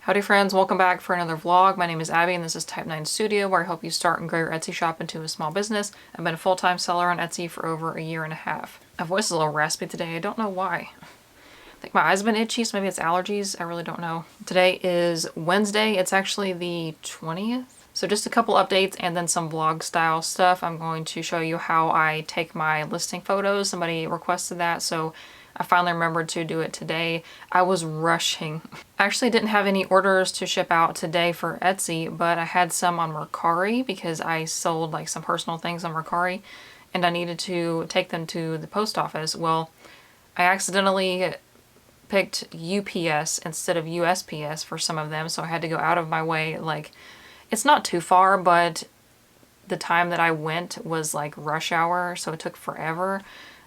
Howdy friends, welcome back for another vlog. My name is Abby and this is Type 9 Studio, where I help you start and grow your Etsy shop into a small business. I've been a full-time seller on Etsy for over a year and a half. My voice is a little raspy today. I don't know why. I think my eyes have been itchy, so maybe it's allergies. I really don't know. Today is Wednesday. It's actually the 20th. So just a couple updates and then some vlog style stuff. I'm going to show you how I take my listing photos. Somebody requested that, so I finally remembered to do it today. I was rushing. I actually didn't have any orders to ship out today for Etsy, but I had some on Mercari because I sold like some personal things on Mercari and I needed to take them to the post office. Well, I accidentally picked UPS instead of USPS for some of them, so I had to go out of my way. Like, it's not too far, but the time that I went was like rush hour, so it took forever.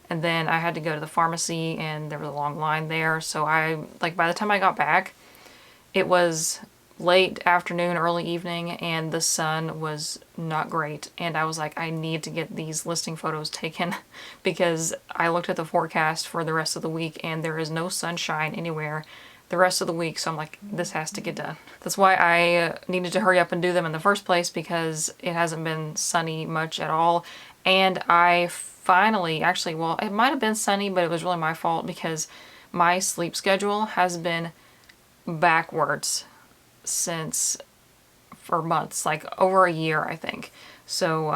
And then I had to go to the pharmacy and there was a long line there. So by the time I got back, it was late afternoon, early evening, and the sun was not great. And I was like, I need to get these listing photos taken because I looked at the forecast for the rest of the week and there is no sunshine anywhere the rest of the week. So I'm like, this has to get done. That's why I needed to hurry up and do them in the first place, because it hasn't been sunny much at all. And I finally, actually, well, it might have been sunny, but it was really my fault because my sleep schedule has been backwards for months, like over a year, I think. So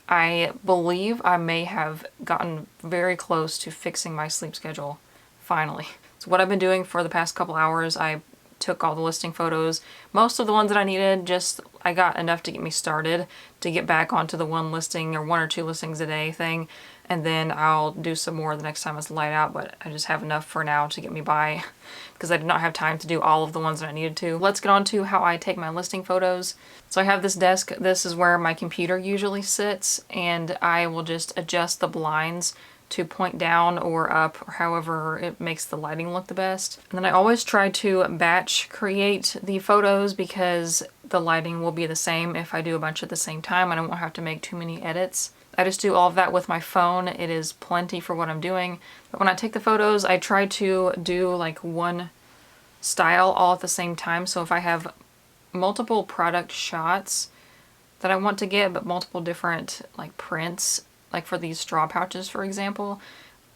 I believe I may have gotten very close to fixing my sleep schedule finally. So what I've been doing for the past couple hours, I took all the listing photos. Most of the ones that I needed, I got enough to get me started to get back onto the one listing or one or two listings a day thing. And then I'll do some more the next time it's light out, but I just have enough for now to get me by because I did not have time to do all of the ones that I needed to. Let's get on to how I take my listing photos. So I have this desk. This is where my computer usually sits, and I will just adjust the blinds to point down or up, or however it makes the lighting look the best. And then I always try to batch create the photos because the lighting will be the same if I do a bunch at the same time and I won't have to make too many edits. I just do all of that with my phone. It is plenty for what I'm doing. But when I take the photos, I try to do like one style all at the same time. So if I have multiple product shots that I want to get, but multiple different like prints, like for these straw pouches, for example,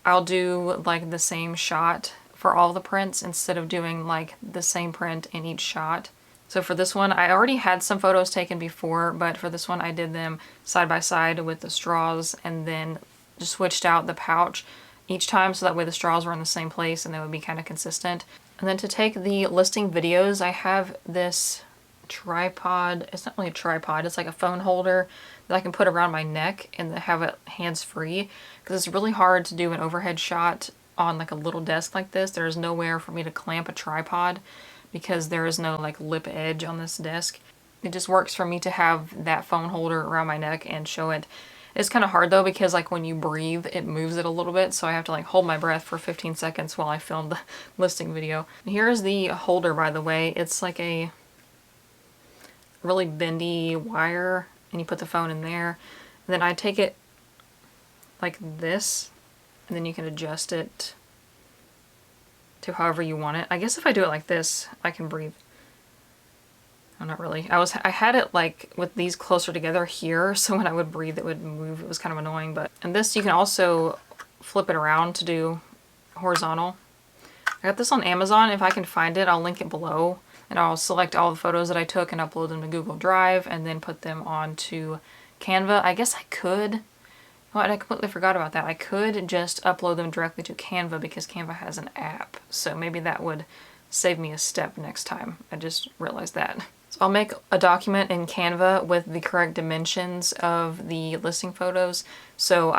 I'll do like the same shot for all the prints instead of doing like the same print in each shot. So for this one, I already had some photos taken before, but for this one I did them side by side with the straws and then just switched out the pouch each time so that way the straws were in the same place and they would be kind of consistent. And then to take the listing videos, I have this tripod. It's not really a tripod, it's like a phone holder that I can put around my neck and have it hands-free, because it's really hard to do an overhead shot on like a little desk like this. There's nowhere for me to clamp a tripod because there is no like lip edge on this desk. It just works for me to have that phone holder around my neck and show it. It's kind of hard though because like when you breathe it moves it a little bit, so I have to like hold my breath for 15 seconds while I film the listing video. Here's the holder, by the way. It's like a really bendy wire and you put the phone in there. And then I take it like this and then you can adjust it to however you want it. I guess if I do it like this, I can breathe. Oh, not really. I had it like with these closer together here, so when I would breathe it would move. It was kind of annoying, but and this you can also flip it around to do horizontal. I got this on Amazon. If I can find it, I'll link it below. And I'll select all the photos that I took and upload them to Google Drive and then put them onto Canva. I guess I could. Oh, I completely forgot about that. I could just upload them directly to Canva because Canva has an app. So maybe that would save me a step next time. I just realized that. So I'll make a document in Canva with the correct dimensions of the listing photos. So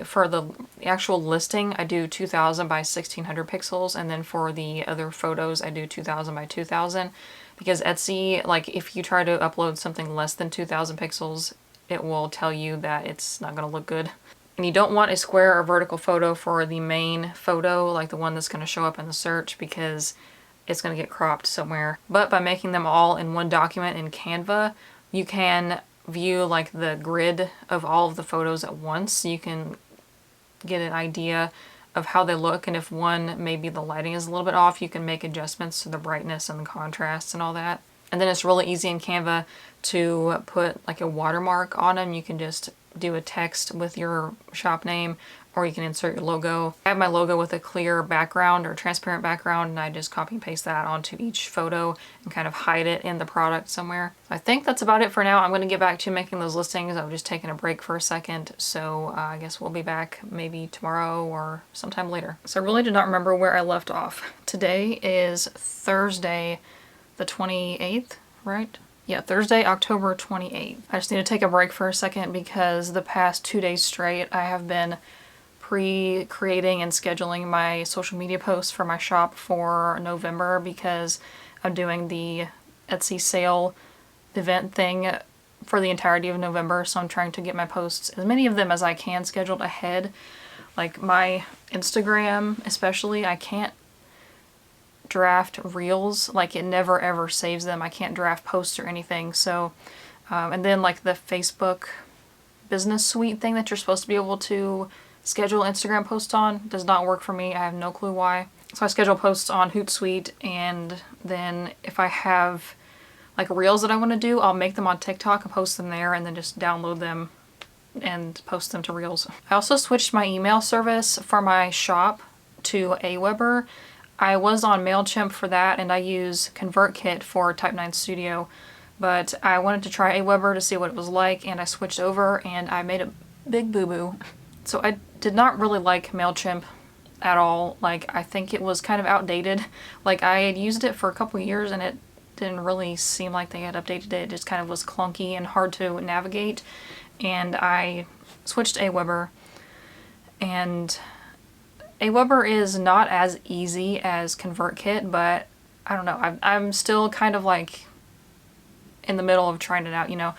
for the actual listing, I do 2000 by 1600 pixels. And then for the other photos, I do 2000 by 2000. Because Etsy, like if you try to upload something less than 2000 pixels, it will tell you that it's not going to look good. And you don't want a square or vertical photo for the main photo, like the one that's going to show up in the search, because it's going to get cropped somewhere. But by making them all in one document in Canva, you can view like the grid of all of the photos at once. You can get an idea of how they look, and if one, maybe the lighting is a little bit off, you can make adjustments to the brightness and the contrast and all that. And then it's really easy in Canva to put like a watermark on them. You can just do a text with your shop name, or you can insert your logo. I have my logo with a clear background or transparent background, and I just copy and paste that onto each photo and kind of hide it in the product somewhere. I think that's about it for now. I'm going to get back to making those listings. I've just taken a break for a second, so I guess we'll be back maybe tomorrow or sometime later. So I really did not remember where I left off. Today is Thursday the 28th, right? Yeah, Thursday, October 28th. I just need to take a break for a second because the past 2 days straight I have been pre-creating and scheduling my social media posts for my shop for November, because I'm doing the Etsy sale event thing for the entirety of November, so I'm trying to get my posts, as many of them as I can, scheduled ahead. Like my Instagram especially, I can't draft reels, like it never ever saves them. I can't draft posts or anything. So and then like the Facebook business suite thing that you're supposed to be able to schedule Instagram posts on does not work for me. I have no clue why. So I schedule posts on Hootsuite, and then if I have like reels that I want to do, I'll make them on TikTok and post them there, and then just download them and post them to reels. I also switched my email service for my shop to Aweber. I was on MailChimp for that, and I use ConvertKit for Type 9 Studio, but I wanted to try Aweber to see what it was like, and I switched over and I made a big boo-boo. So I did not really like MailChimp at all. Like, I think it was kind of outdated. Like, I had used it for a couple years and it didn't really seem like they had updated it. It just kind of was clunky and hard to navigate. And I switched to Aweber, and Aweber is not as easy as ConvertKit, but I don't know. I'm still kind of like in the middle of trying it out, you know.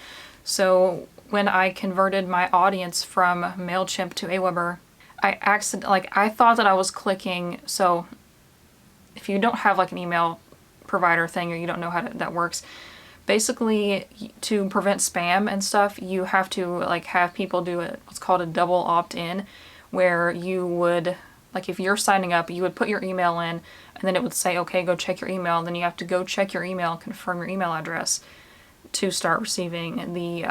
So when I converted my audience from MailChimp to Aweber, I thought that I was clicking. So if you don't have like an email provider thing, or you don't know how that works, basically to prevent spam and stuff, you have to like have people do what's called a double opt-in, where you would, like if you're signing up, you would put your email in, and then it would say, okay, go check your email. And then you have to go check your email, confirm your email address to start receiving the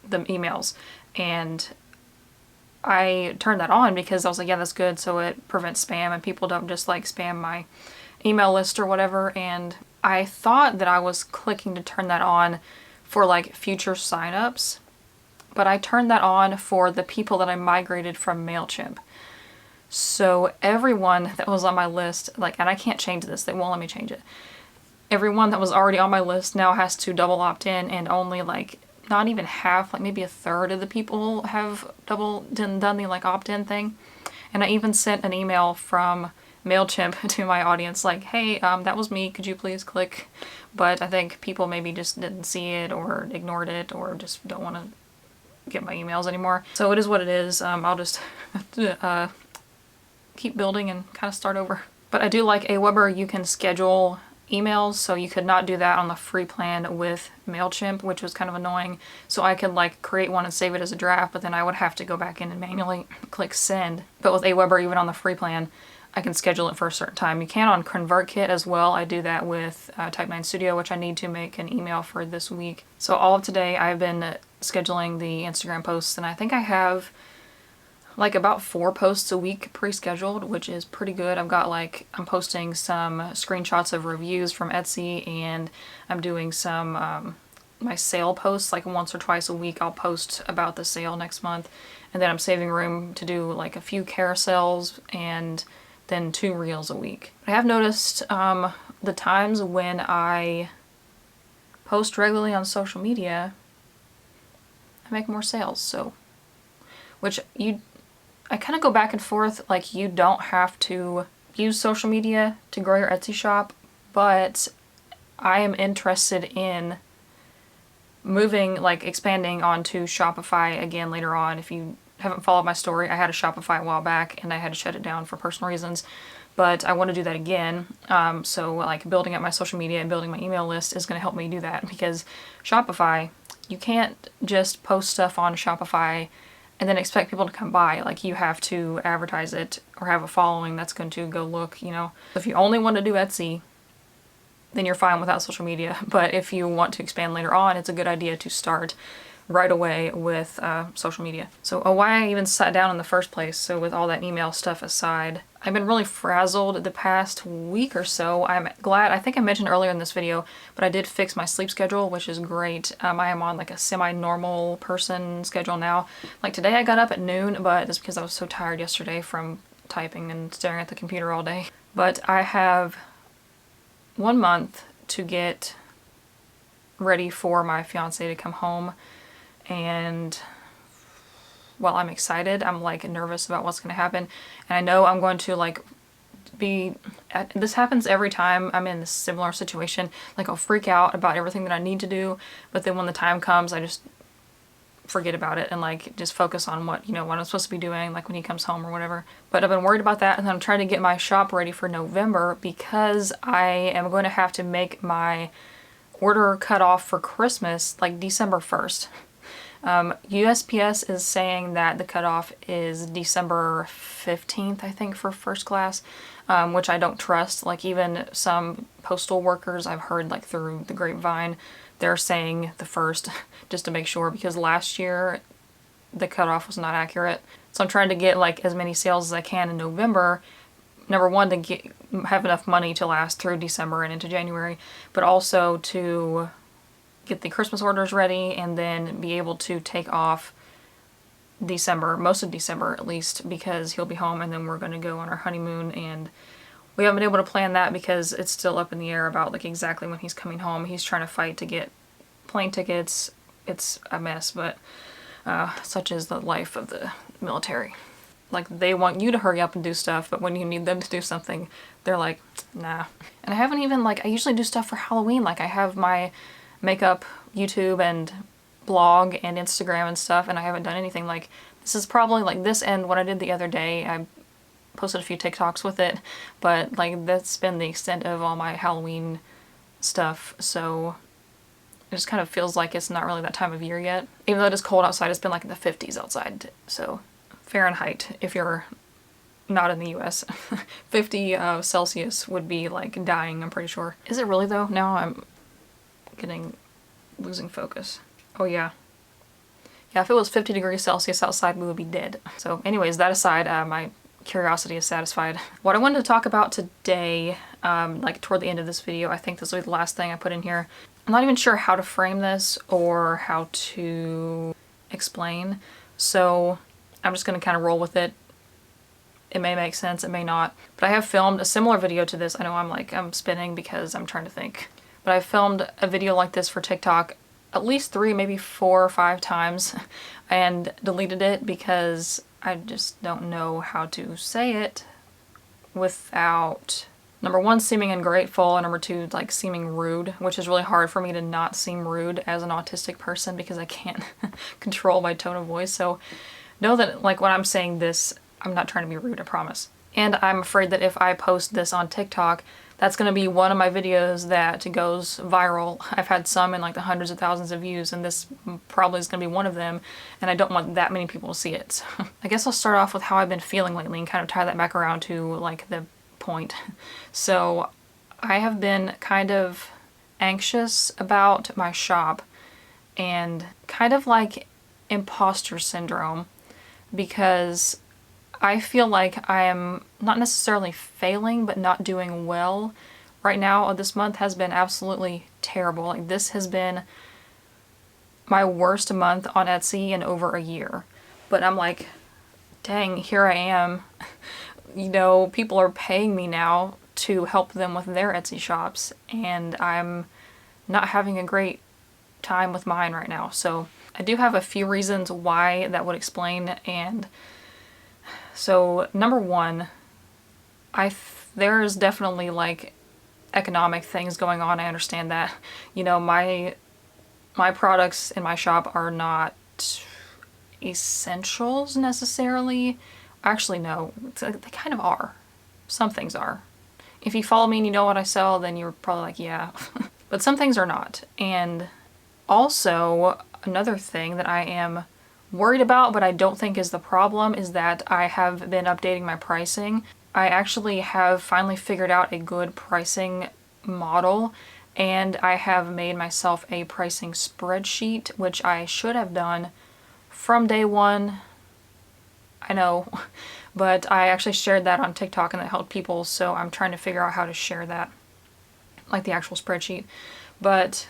emails. And I turned that on because I was like, yeah, that's good, so it prevents spam and people don't just like spam my email list or whatever. And I thought that I was clicking to turn that on for like future signups, but I turned that on for the people that I migrated from MailChimp. So everyone that was on my list, like, and I can't change this, they won't let me change it. Everyone that was already on my list now has to double opt in, and only like not even half, like maybe a third of the people have done the like opt-in thing. And I even sent an email from MailChimp to my audience like, hey, that was me, could you please click? But I think people maybe just didn't see it or ignored it or just don't want to get my emails anymore. So it is what it is. I'll just keep building and kind of start over. But I do like Aweber. You can schedule emails, so you could not do that on the free plan with MailChimp, which was kind of annoying. So I could like create one and save it as a draft, but then I would have to go back in and manually click send. But with Aweber, even on the free plan, I can schedule it for a certain time. You can on ConvertKit as well. I do that with Type 9 Studio, which I need to make an email for this week. So all of today I've been scheduling the Instagram posts, and I think I have like about 4 posts a week pre-scheduled, which is pretty good. I've got like, I'm posting some screenshots of reviews from Etsy, and I'm doing some my sale posts, like once or twice a week I'll post about the sale next month. And then I'm saving room to do like a few carousels and then 2 reels a week. I have noticed the times when I post regularly on social media, I make more sales. So, which I kind of go back and forth, like you don't have to use social media to grow your Etsy shop, but I am interested in moving, like expanding onto Shopify again later on. If you haven't followed my story, I had a Shopify a while back and I had to shut it down for personal reasons, but I want to do that again. So like building up my social media and building my email list is going to help me do that, because Shopify, you can't just post stuff on Shopify and then expect people to come by. Like, you have to advertise it or have a following that's going to go look, you know. If you only want to do Etsy, then you're fine without social media. But if you want to expand later on, it's a good idea to start right away with social media. So why I even sat down in the first place, so with all that email stuff aside, I've been really frazzled the past week or so. I'm glad, I think I mentioned earlier in this video, but I did fix my sleep schedule, which is great. I am on like a semi-normal person schedule now. Like today I got up at noon, but it's because I was so tired yesterday from typing and staring at the computer all day. But I have 1 month to get ready for my fiance to come home, and while I'm excited, I'm like nervous about what's gonna happen, and I know I'm going to like this happens every time I'm in this similar situation. Like, I'll freak out about everything that I need to do, but then when the time comes, I just forget about it and like just focus on what, you know, what I'm supposed to be doing, like when he comes home or whatever. But I've been worried about that, and then I'm trying to get my shop ready for November because I am going to have to make my order cut off for Christmas like December 1st. USPS is saying that the cutoff is December 15th, I think, for first class, which I don't trust. Like, even some postal workers I've heard like through the grapevine, they're saying the 1st just to make sure, because last year the cutoff was not accurate. So I'm trying to get like as many sales as I can in November. Number one, to have enough money to last through December and into January, but also to get the Christmas orders ready and then be able to take off December, most of December at least, because he'll be home and then we're going to go on our honeymoon, and we haven't been able to plan that because it's still up in the air about like exactly when he's coming home. He's trying to fight to get plane tickets. It's a mess, but such is the life of the military. Like, they want you to hurry up and do stuff, but when you need them to do something, they're like, nah. And I haven't even, like, I usually do stuff for Halloween. Like, I have my makeup YouTube and blog and Instagram and stuff, and I haven't done anything. Like, this is probably like this, and what I did the other day, I posted a few TikToks with it, but like that's been the extent of all my Halloween stuff. So it just kind of feels like it's not really that time of year yet. Even though it is cold outside, it's been like in the 50s outside. So Fahrenheit, if you're not in the US, 50 Celsius would be like dying, I'm pretty sure. Is it really though? Now I'm losing focus. Oh yeah. Yeah, if it was 50 degrees Celsius outside, we would be dead. So anyways, that aside, my curiosity is satisfied. What I wanted to talk about today, like toward the end of this video, I think this will be the last thing I put in here. I'm not even sure how to frame this or how to explain, so I'm just going to kind of roll with it. It may make sense, it may not. But I have filmed a similar video to this. I know I'm spinning because I'm trying to think. But I filmed a video like this for TikTok at least 3, maybe 4 or 5 times and deleted it because I just don't know how to say it without, number one, seeming ungrateful, and number two, like seeming rude, which is really hard for me to not seem rude as an autistic person because I can't control my tone of voice. So know that like when I'm saying this, I'm not trying to be rude, I promise. And I'm afraid that if I post this on TikTok, that's going to be one of my videos that goes viral. I've had some in like the hundreds of thousands of views, and this probably is going to be one of them, and I don't want that many people to see it. So I guess I'll start off with how I've been feeling lately and kind of tie that back around to like the point. So I have been kind of anxious about my shop and kind of like imposter syndrome, because I feel like I am not necessarily failing, but not doing well. Right now, this month has been absolutely terrible. Like, this has been my worst month on Etsy in over a year. But I'm like, dang, here I am. You know, people are paying me now to help them with their Etsy shops, and I'm not having a great time with mine right now. So I do have a few reasons why that would explain, and so number one, there is definitely like economic things going on. I understand that. You know, my products in my shop are not essentials necessarily. Actually, no, they kind of are. Some things are. If you follow me and you know what I sell, then you're probably like, yeah. But some things are not. And also, another thing that I am worried about, but I don't think is the problem, is that I have been updating my pricing. I actually have finally figured out a good pricing model, and I have made myself a pricing spreadsheet, which I should have done from day one. I know, but I actually shared that on TikTok and it helped people, so I'm trying to figure out how to share that, like the actual spreadsheet. But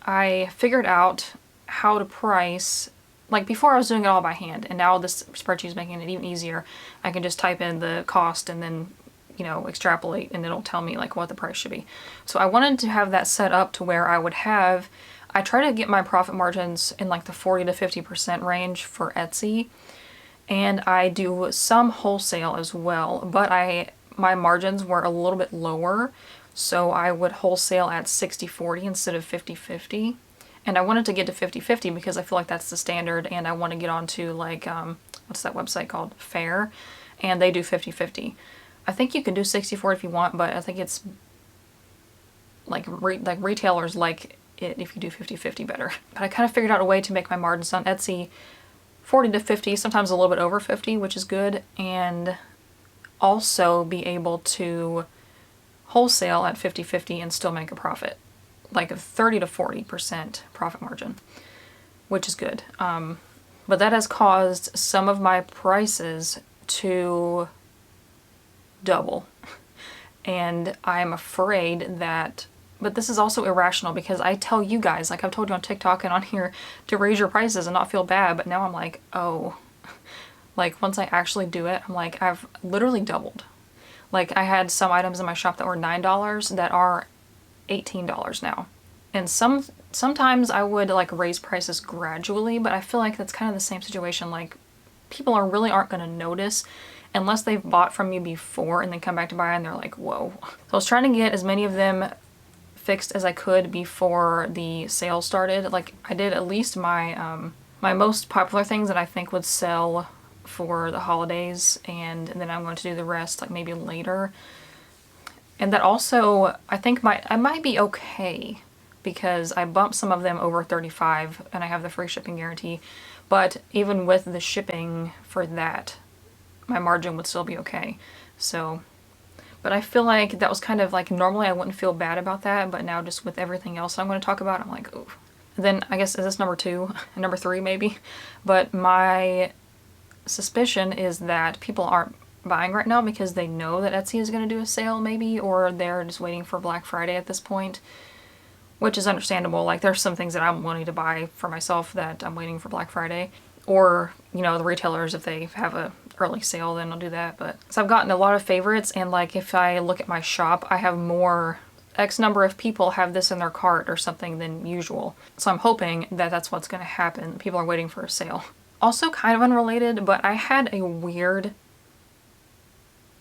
I figured out how to price. Like before I was doing it all by hand, and now this spreadsheet is making it even easier. I can just type in the cost and then, you know, extrapolate, and it'll tell me like what the price should be. So I wanted to have that set up to where I try to get my profit margins in like the 40 to 50% range for Etsy, and I do some wholesale as well, but my margins were a little bit lower, so I would wholesale at 60-40 instead of 50-50. And I wanted to get to 50-50 because I feel like that's the standard, and I want to get onto like, what's that website called? Fair. And they do 50-50. I think you can do 60-40 if you want, but I think it's like retailers like it if you do 50-50 better. But I kind of figured out a way to make my margins on Etsy 40 to 50, sometimes a little bit over 50, which is good, and also be able to wholesale at 50-50 and still make a profit. Like a 30 to 40% profit margin, which is good. But that has caused some of my prices to double. And I'm afraid that, but this is also irrational because I tell you guys, like I've told you on TikTok and on here, to raise your prices and not feel bad, but now I'm like, oh, like once I actually do it, I'm like, I've literally doubled. Like I had some items in my shop that were $9 that are $18 now. And sometimes I would like raise prices gradually, but I feel like that's kind of the same situation. Like people aren't going to notice unless they've bought from me before and then come back to buy and they're like, whoa. So I was trying to get as many of them fixed as I could before the sale started. Like I did at least my my most popular things that I think would sell for the holidays, and then I'm going to do the rest like maybe later. And that also, I think I might be okay because I bumped some of them over 35 and I have the free shipping guarantee. But even with the shipping for that, my margin would still be okay. So, but I feel like that was kind of like, normally I wouldn't feel bad about that, but now just with everything else I'm going to talk about, I'm like, ooh. Then I guess, is this number 2? Number 3 maybe? But my suspicion is that people aren't buying right now because they know that Etsy is going to do a sale maybe, or they're just waiting for Black Friday at this point, which is understandable. Like there's some things that I'm wanting to buy for myself that I'm waiting for Black Friday, or you know, the retailers, if they have a early sale, then I'll do that. But so I've gotten a lot of favorites, and like if I look at my shop, I have more X number of people have this in their cart or something than usual. So I'm hoping that that's what's going to happen. People are waiting for a sale. Also kind of unrelated, but I had a weird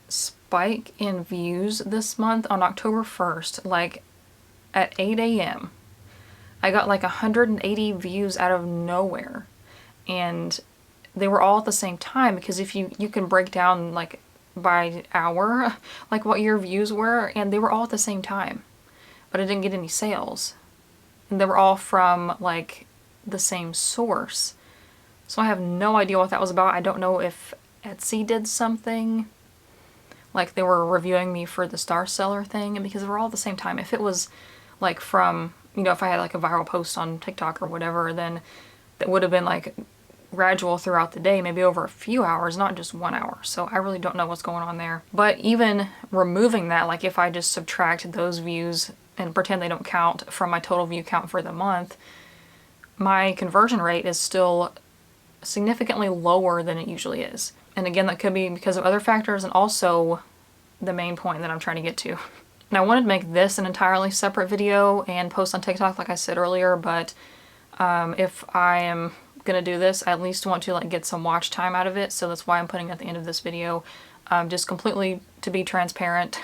spike in views this month on October 1st, like at 8 a.m. I got like 180 views out of nowhere, and they were all at the same time, because if you can break down like by hour like what your views were, and they were all at the same time, but I didn't get any sales, and they were all from like the same source. So I have no idea what that was about. I don't know if Etsy did something, like they were reviewing me for the star seller thing, and because they were all at the same time. If it was like from, you know, if I had like a viral post on TikTok or whatever, then that would have been like gradual throughout the day, maybe over a few hours, not just 1 hour. So I really don't know what's going on there. But even removing that, like if I just subtract those views and pretend they don't count from my total view count for the month, my conversion rate is still significantly lower than it usually is. And again, that could be because of other factors, and also the main point that I'm trying to get to. And I wanted to make this an entirely separate video and post on TikTok like I said earlier, but if I am gonna do this, I at least want to like get some watch time out of it, so that's why I'm putting it at the end of this video. Just completely to be transparent,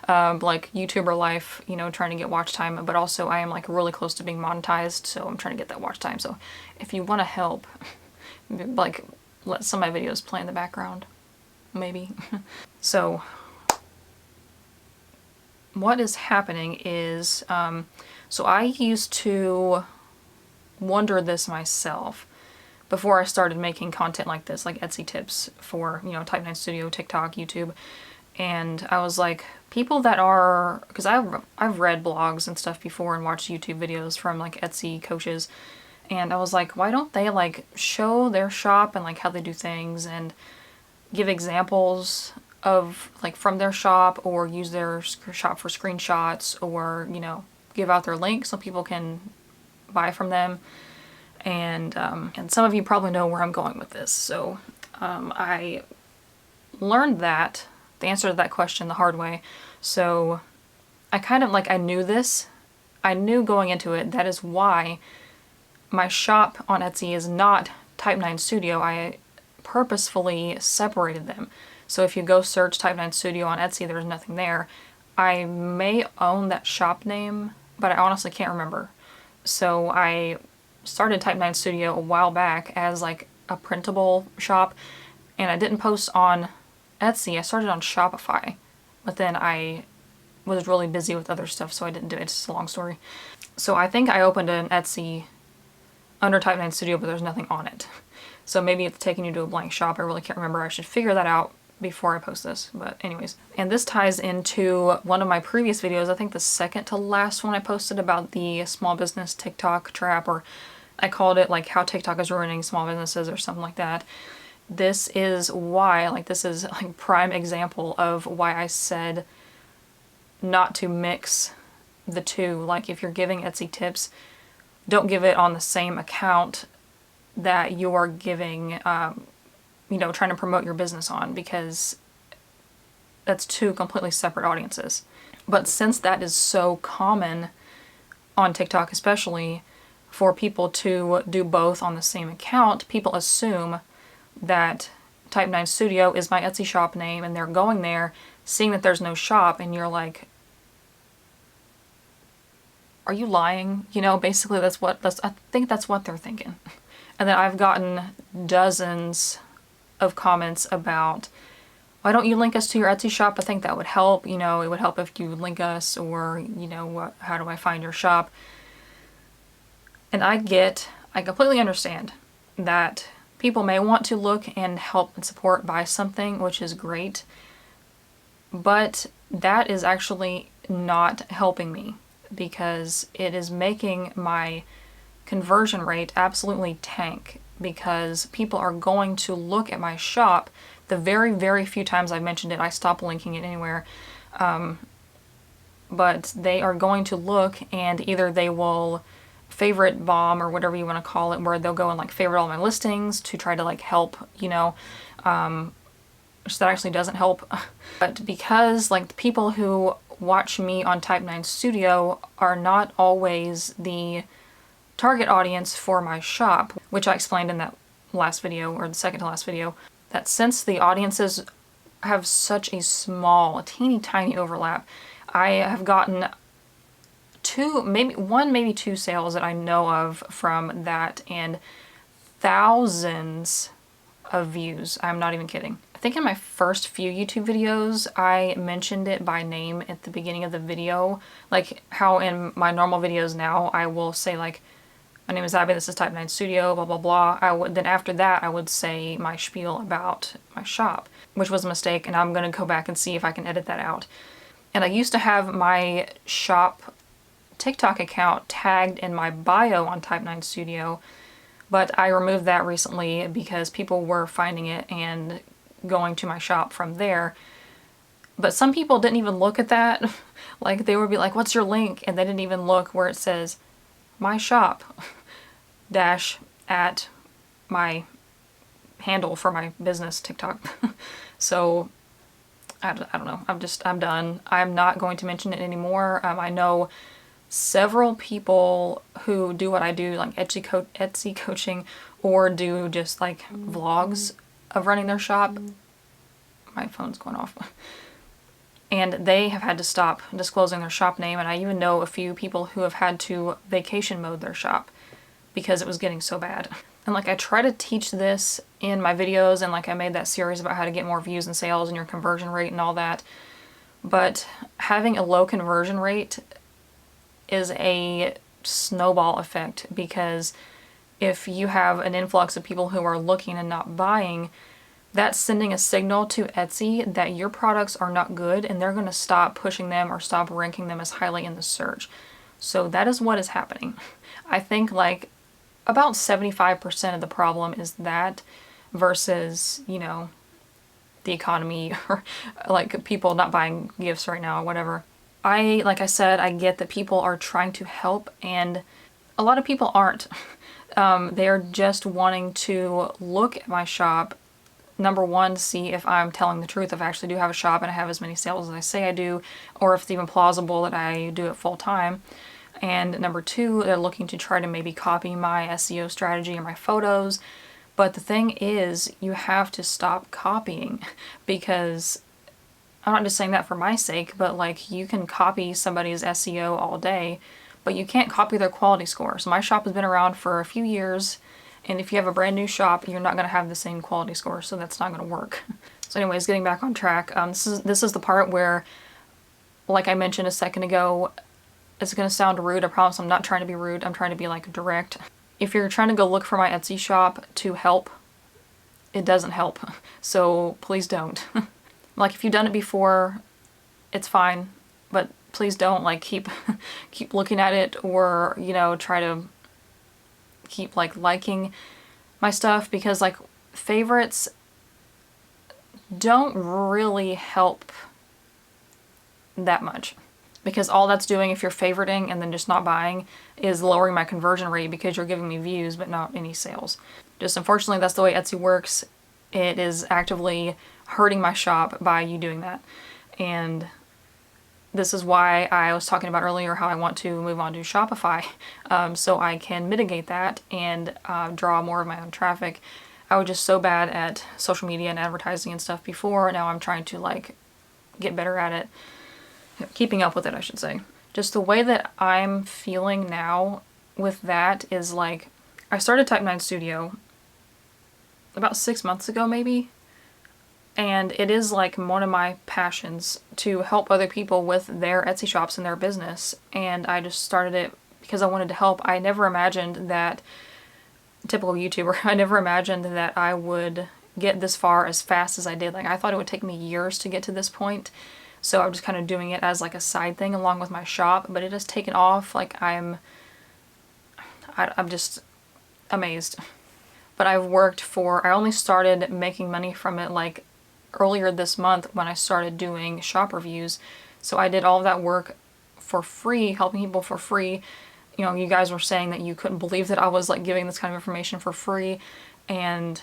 like YouTuber life, you know, trying to get watch time, but also I am like really close to being monetized, so I'm trying to get that watch time. So if you want to help, like let some of my videos play in the background, maybe. So what is happening is, so I used to wonder this myself, before I started making content like this, like Etsy tips for, you know, Type 9 Studio, TikTok, YouTube. And I was like, people that are, because I've read blogs and stuff before and watched YouTube videos from like Etsy coaches, and I was like, why don't they like show their shop and like how they do things and give examples of like from their shop, or use their shop for screenshots, or, you know, give out their link so people can buy from them. And some of you probably know where I'm going with this. So I learned that, the answer to that question, the hard way. So I kind of like, I knew this. I knew going into it, that is why my shop on Etsy is not Type 9 Studio. I purposefully separated them. So if you go search Type 9 Studio on Etsy, there's nothing there. I may own that shop name, but I honestly can't remember. So I started Type 9 Studio a while back as like a printable shop, and I didn't post on Etsy. I started on Shopify, but then I was really busy with other stuff, so I didn't do it. It's just a long story. So I think I opened an Etsy under Type 9 Studio, but there's nothing on it. So maybe it's taking you to a blank shop. I really can't remember. I should figure that out before I post this, but anyways. And this ties into one of my previous videos, I think the second to last one I posted, about the small business TikTok trap, or I called it like how TikTok is ruining small businesses or something like that. This is why, like, this is like prime example of why I said not to mix the two. Like, if you're giving Etsy tips, don't give it on the same account that you are giving, you know, trying to promote your business on, because that's two completely separate audiences. But since that is so common on TikTok, especially for people to do both on the same account, people assume that Type 9 Studio is my Etsy shop name, and they're going there, seeing that there's no shop, and you're like, are you lying? You know, basically I think that's what they're thinking. And then I've gotten dozens of comments about, why don't you link us to your Etsy shop? I think that would help. You know, it would help if you link us, or, you know, how do I find your shop? And I completely understand that people may want to look and help and support buy something, which is great, but that is actually not helping me, because it is making my conversion rate absolutely tank, because people are going to look at my shop. The very, very few times I've mentioned it, I stopped linking it anywhere. But they are going to look, and either they will favorite bomb, or whatever you want to call it, where they'll go and like favorite all my listings to try to like help, you know, which that actually doesn't help. But because like the people who watch me on Type 9 Studio are not always the target audience for my shop, which I explained in that last video, or the second to last video, that since the audiences have such a small, a teeny tiny overlap, I have gotten maybe two sales that I know of from that, and thousands of views. I'm not even kidding. I think in my first few YouTube videos, I mentioned it by name at the beginning of the video, like how in my normal videos now, I will say like, my name is Abby, this is Type 9 Studio, blah, blah, blah. Then after that, I would say my spiel about my shop, which was a mistake, and I'm going to go back and see if I can edit that out. And I used to have my shop TikTok account tagged in my bio on Type 9 Studio, but I removed that recently because people were finding it and going to my shop from there. But some people didn't even look at that. Like, they would be like, what's your link? And they didn't even look where it says my shop dash at my handle for my business TikTok. So I don't know. I'm done. I'm not going to mention it anymore. I know several people who do what I do, like Etsy coaching, or do just like vlogs of running their shop. My phone's going off. And they have had to stop disclosing their shop name, and I even know a few people who have had to vacation mode their shop because it was getting so bad. And like, I try to teach this in my videos, and like I made that series about how to get more views and sales and your conversion rate and all that. But having a low conversion rate is a snowball effect, because if you have an influx of people who are looking and not buying, that's sending a signal to Etsy that your products are not good and they're going to stop pushing them or stop ranking them as highly in the search. So that is what is happening. I think like about 75% of the problem is that versus, you know, the economy or like people not buying gifts right now or whatever. Like I said, I get that people are trying to help and a lot of people aren't. They are just wanting to look at my shop, number one, see if I'm telling the truth, if I actually do have a shop and I have as many sales as I say I do, or if it's even plausible that I do it full time. And number two, they're looking to try to maybe copy my SEO strategy or my photos. But the thing is, you have to stop copying, because I'm not just saying that for my sake, but like you can copy somebody's SEO all day, but you can't copy their quality score. So my shop has been around for a few years, and if you have a brand new shop, you're not going to have the same quality score, so that's not going to work. So anyways, getting back on track, this is the part where, like I mentioned a second ago, it's going to sound rude. I promise I'm not trying to be rude. I'm trying to be like direct. If you're trying to go look for my Etsy shop to help, it doesn't help. So please don't. Like if you've done it before, it's fine, but please don't like keep looking at it, or, you know, try to keep like liking my stuff, because like favorites don't really help that much, because all that's doing, if you're favoriting and then just not buying, is lowering my conversion rate because you're giving me views but not any sales. Just unfortunately that's the way Etsy works. It is actively hurting my shop by you doing that. And this is why I was talking about earlier how I want to move on to Shopify, so I can mitigate that and draw more of my own traffic. I was just so bad at social media and advertising and stuff before. Now I'm trying to like get better at it, keeping up with it, I should say. Just the way that I'm feeling now with that is like, I started Type 9 Studio about 6 months ago maybe, and it is like one of my passions to help other people with their Etsy shops and their business. And I just started it because I wanted to help. I never imagined that, typical YouTuber, I never imagined that I would get this far as fast as I did. Like I thought it would take me years to get to this point. So I'm just kind of doing it as like a side thing along with my shop, but it has taken off. Like I'm just amazed. But I only started making money from it like earlier this month when I started doing shop reviews. So I did all of that work for free, helping people for free. You know, you guys were saying that you couldn't believe that I was like giving this kind of information for free, and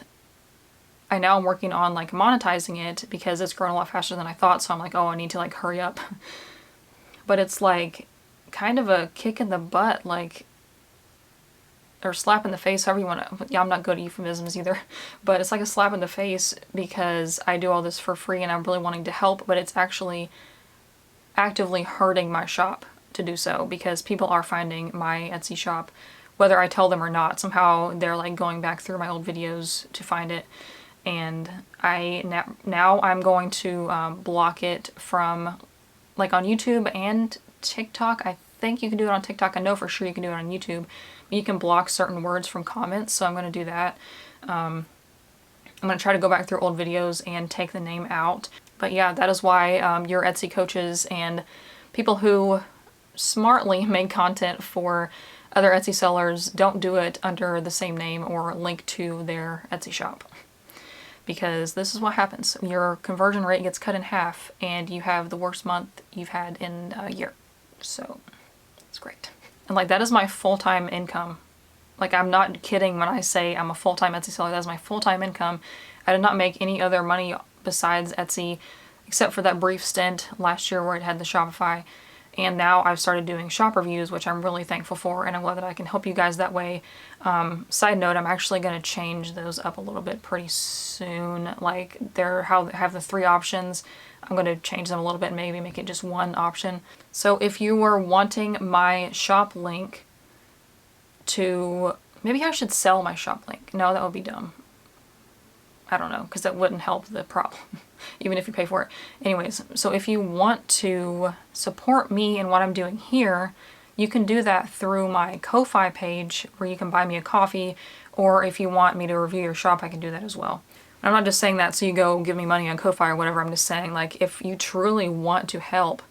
I now am working on like monetizing it because it's grown a lot faster than I thought. So I'm like, oh, I need to like hurry up. But it's like kind of a kick in the butt, like, or slap in the face, however you want to. Yeah, I'm not good at euphemisms either, but it's like a slap in the face because I do all this for free and I'm really wanting to help, but it's actually actively hurting my shop to do so, because people are finding my Etsy shop, whether I tell them or not. Somehow they're like going back through my old videos to find it, and now I'm going to block it from, like, on YouTube and TikTok. I think you can do it on TikTok. I know for sure you can do it on YouTube. You can block certain words from comments, so I'm going to do that. I'm going to try to go back through old videos and take the name out. But yeah, that is why your Etsy coaches and people who smartly make content for other Etsy sellers don't do it under the same name or link to their Etsy shop. Because this is what happens. Your conversion rate gets cut in half and you have the worst month you've had in a year. So it's great. And like, that is my full-time income. Like, I'm not kidding when I say I'm a full-time Etsy seller. That is my full-time income. I did not make any other money besides Etsy, except for that brief stint last year where it had the Shopify. And now I've started doing shop reviews, which I'm really thankful for, and I'm glad that I can help you guys that way. Side note, I'm actually going to change those up a little bit pretty soon. Like, have the 3 options. I'm going to change them a little bit and maybe make it just 1 option. So if you were wanting my shop link to... Maybe I should sell my shop link. No, that would be dumb. I don't know, because that wouldn't help the problem, even if you pay for it. Anyways, so if you want to support me and what I'm doing here, you can do that through my Ko-Fi page where you can buy me a coffee, or if you want me to review your shop, I can do that as well. I'm not just saying that so you go give me money on Ko-Fi or whatever. I'm just saying, like, if you truly want to help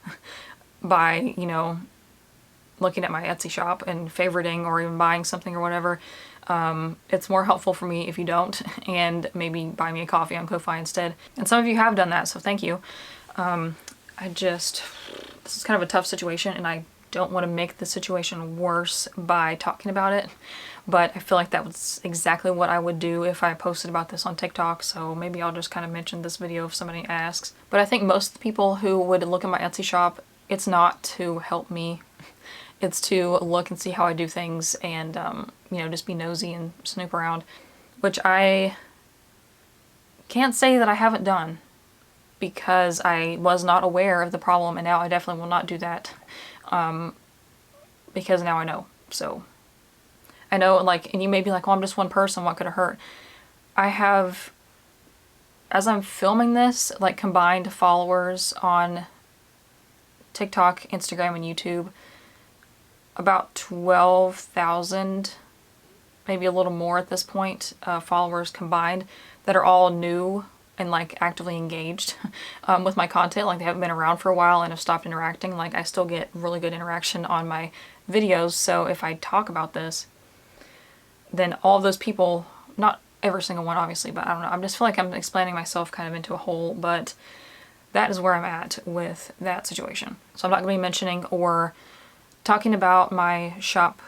by, you know, looking at my Etsy shop and favoriting or even buying something or whatever, it's more helpful for me if you don't, and maybe buy me a coffee on Ko-Fi instead. And some of you have done that, so thank you. This is kind of a tough situation, and I don't want to make the situation worse by talking about it, but I feel like that was exactly what I would do if I posted about this on TikTok, so maybe I'll just kind of mention this video if somebody asks. But I think most people who would look at my Etsy shop, it's not to help me. It's to look and see how I do things and, you know, just be nosy and snoop around, which I can't say that I haven't done, because I was not aware of the problem, and now I definitely will not do that, because now I know. So I know, like, and you may be like, well, I'm just one person, what could it hurt? I have, as I'm filming this, like, combined followers on TikTok, Instagram, and YouTube, about 12,000, maybe a little more at this point, followers combined, that are all new and, like, actively engaged with my content. Like, they haven't been around for a while and have stopped interacting. Like, I still get really good interaction on my videos, so if I talk about this, then all of those people, not every single one obviously, but I don't know, I just feel like I'm explaining myself kind of into a hole, but that is where I'm at with that situation. So I'm not going to be mentioning or talking about my shop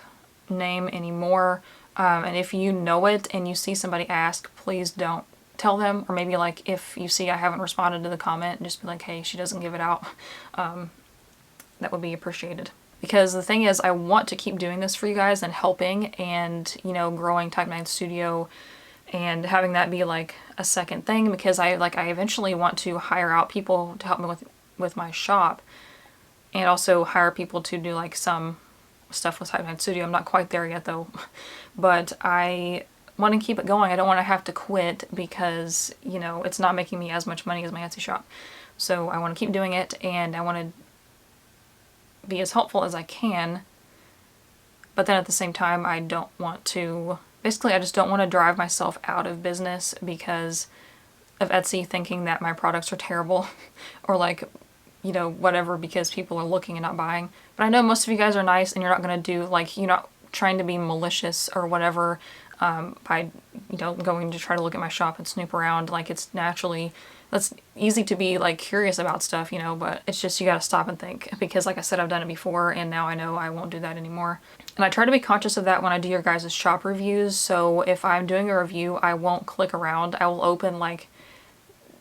name anymore, and if you know it and you see somebody ask, please don't tell them, or maybe, like, if you see I haven't responded to the comment, just be like, hey, she doesn't give it out. That would be appreciated. Because the thing is, I want to keep doing this for you guys and helping and, you know, growing Type 9 Studio and having that be like a second thing, because I eventually want to hire out people to help me with my shop, and also hire people to do, like, some stuff with Type 9 Studio. I'm not quite there yet though, but I want to keep it going. I don't want to have to quit because, you know, it's not making me as much money as my Etsy shop. So I want to keep doing it, and I want to be as helpful as I can, but then at the same time I don't want to, basically I just don't want to drive myself out of business because of Etsy thinking that my products are terrible or, like, you know, whatever, because people are looking and not buying. But I know most of you guys are nice and you're not going to do, like, you're not trying to be malicious or whatever by, you know, going to try to look at my shop and snoop around. Like, it's naturally, that's easy to be, like, curious about stuff, you know, but it's just, you gotta stop and think, because like I said, I've done it before and now I know I won't do that anymore. And I try to be conscious of that when I do your guys' shop reviews. So if I'm doing a review, I won't click around. I will open like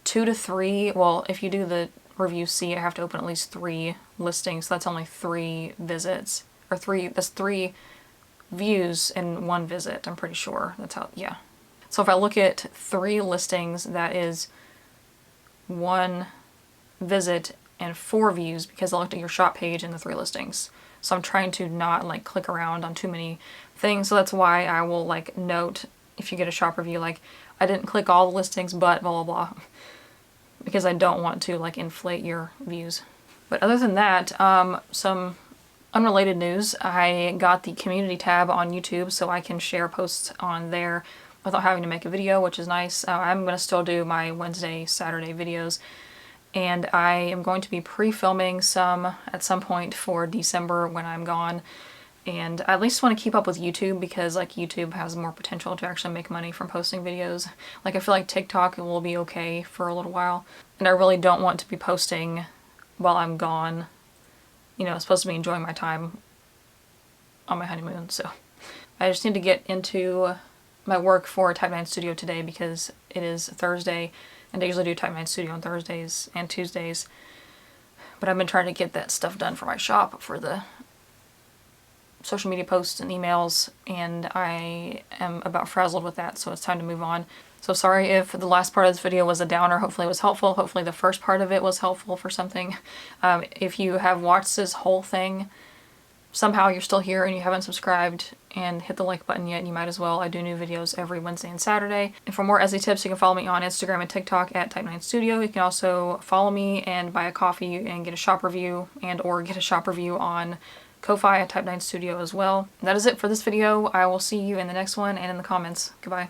2 to 3, well, if you do the review C, I have to open at least 3 listings, so that's only 3 visits, or that's 3 views in 1 visit, I'm pretty sure. That's how, yeah. So if I look at 3 listings, that is 1 visit and 4 views, because I looked at your shop page and the 3 listings. So I'm trying to not, like, click around on too many things, so that's why I will, like, note if you get a shop review, like, I didn't click all the listings, but blah blah blah, because I don't want to, like, inflate your views. But other than that, some unrelated news. I got the community tab on YouTube, so I can share posts on there without having to make a video, which is nice. I'm going to still do my Wednesday, Saturday videos, and I am going to be pre-filming some at some point for December when I'm gone. And I at least want to keep up with YouTube, because, like, YouTube has more potential to actually make money from posting videos. Like, I feel like TikTok will be okay for a little while, and I really don't want to be posting while I'm gone. You know, I'm supposed to be enjoying my time on my honeymoon, so I just need to get into my work for Type 9 Studio today, because it is Thursday, and I usually do Type 9 Studio on Thursdays and Tuesdays. But I've been trying to get that stuff done for my shop, for the social media posts and emails, and I am about frazzled with that, so it's time to move on. So sorry if the last part of this video was a downer. Hopefully it was helpful. Hopefully the first part of it was helpful for something. If you have watched this whole thing, somehow you're still here and you haven't subscribed and hit the like button yet, you might as well. I do new videos every Wednesday and Saturday. And for more Etsy tips, you can follow me on Instagram and TikTok at Type 9 Studio. You can also follow me and buy a coffee and get a shop review, and or get a shop review on Ko-Fi, Type 9 Studio as well. That is it for this video. I will see you in the next one and in the comments. Goodbye.